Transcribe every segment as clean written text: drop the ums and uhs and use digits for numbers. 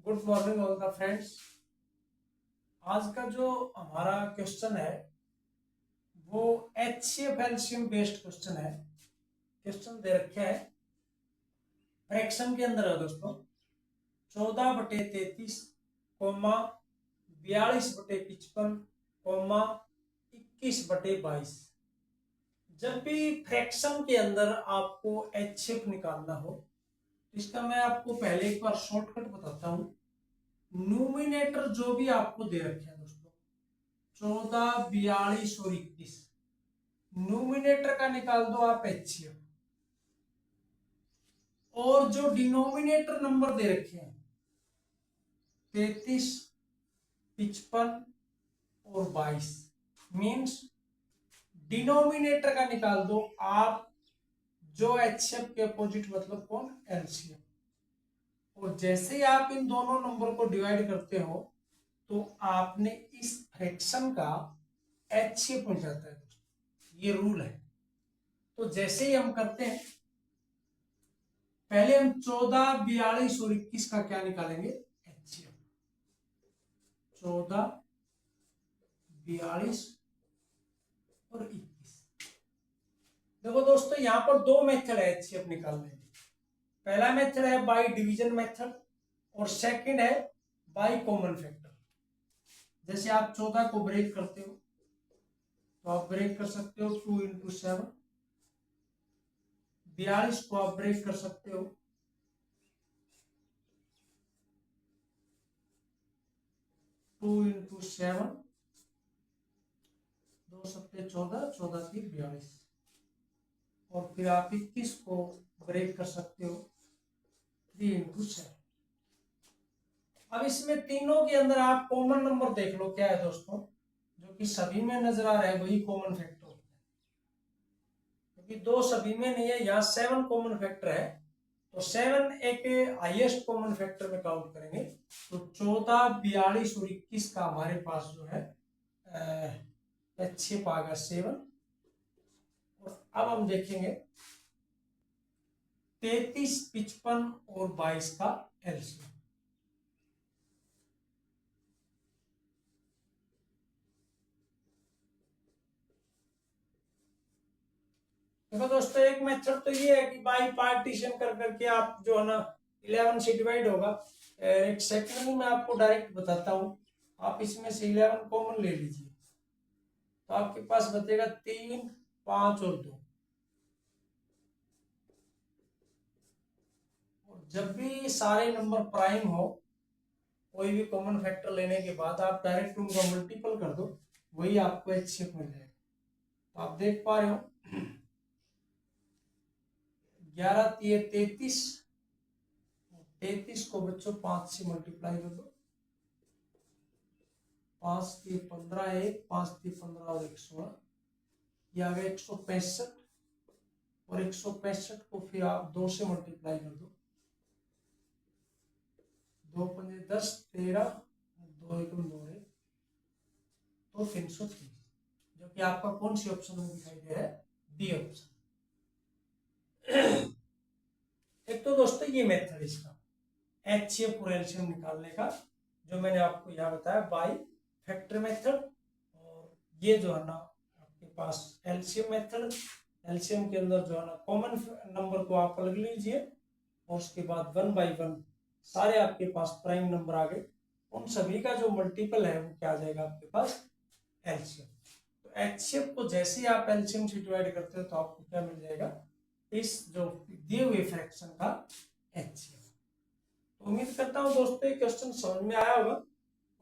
Good morning all the friends. आज का जो हमारा क्वेश्चन है वो एचसीएफ एलसीएम बेस्ड क्वेश्चन है। क्वेश्चन दे रखे है, फ्रैक्शन के अंदर है दोस्तों 14/33 कोमा 42/55 कोमा 21/22। जब भी फ्रैक्शन के अंदर आपको एचसीएफ निकालना हो, इसका मैं आपको पहले एक बार शॉर्टकट बताता हूं। न्यूमिनेटर जो भी आपको दे रखे हैं दोस्तों 14, 42 और 21, न्यूमिनेटर का निकाल दो आप एचसीएफ। और जो डिनोमिनेटर नंबर दे रखे हैं 33, 55 और 22, मीन्स डिनोमिनेटर का निकाल दो आप जो एचसीएफ के अपोजिट, मतलब कौन, एलसीएम। और जैसे ही आप इन दोनों नंबर को डिवाइड करते हो तो आपने इस फ्रैक्शन का एचसीएफ मिल जाता है दोस्तों, ये रूल है। तो जैसे ही हम करते हैं, पहले हम 14, 42 और 21 का क्या निकालेंगे, एचसीएफ। 14, 42 और 21। देखो दोस्तों, यहां पर दो मेथड है एचसीएफ निकालने के। पहला मेथड है बाय डिवीजन मेथड और सेकंड है बाय कॉमन फैक्टर। जैसे आप 14 को ब्रेक करते हो तो आप ब्रेक कर सकते हो 2 × 7। 42 को आप ब्रेक कर सकते हो 2 × 7। 2 सत्ते 14, 14 3 42। और फिर आप 21 को ब्रेक कर सकते हो 3 × 7। अब इसमें तीनों के अंदर आप कॉमन नंबर देख लो क्या है दोस्तों, जो कि सभी में नजर आ रहा है वही कॉमन फैक्टर होता है। क्योंकि दो सभी में नहीं है, यहाँ 7 कॉमन फैक्टर है, तो 7 एक हाईएस्ट कॉमन फैक्टर में काउंट करेंगे। तो 14, 42 और 21 का हमारे पास जो है एचसीएफ आ गया 7। और अब हम देखेंगे 33, 55 और 22 का एलसीएम। देखो दोस्तों, एक मेथड तो ये है कि बाई पार्टीशन कर करके आप जो है ना 11 से डिवाइड होगा। एक सेकंड में आपको डायरेक्ट बताता हूँ। आप इसमें से 11 कॉमन ले लीजिए तो आपके पास बचेगा 3, 5 और 2। और जब भी सारे नंबर प्राइम हो, कोई भी कॉमन फैक्टर लेने के बाद आप डायरेक्ट उनका मल्टीपल कर दो, वही आपको एचसीएफ मिल जाएगा। तो आप देख पा रहे हो 11 3 33। 33 को बच्चों 5 से मल्टीप्लाई कर दो। 5 3 15, 1 5 3 15 और 1 16, ये आ गया 165। और 165 को फिर आप 2 से मल्टीप्लाई कर दो। 2 5 10 13, 2 1 2 है तो 330, जो कि आपका कौन सी ऑप्शन में दिखाई दे रहा है, डी ऑप्शन। एक तो दोस्तों ये मेथड इसका एचसीएफ और एलसीएम निकालने का, जो मैंने आपको यहाँ बताया बाई फैक्टर मेथड। और ये जो है ना आपके पास एलसीएम मेथड। एलसीएम के अंदर जो है ना कॉमन नंबर को आप अलग लीजिए और उसके बाद 1 बाई 1 सारे आपके पास प्राइम नंबर आ गए, उन सभी का जो मल्टीपल है वो क्या आ जाएगा आपके पास, एलसीएम। तो एचसीएफ को जैसे ही आप एलसीएम से डिवाइड करते हो तो आपको क्या मिल जाएगा, इस जो दिए हुए फ्रैक्शन का एचसीएफ। तो उम्मीद करता हूँ दोस्तों ये क्वेश्चन समझ में आया होगा।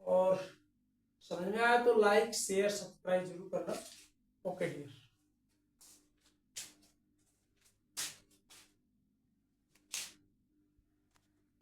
और समझ में आया तो लाइक शेयर सब्सक्राइब जरूर करना। Okay dear.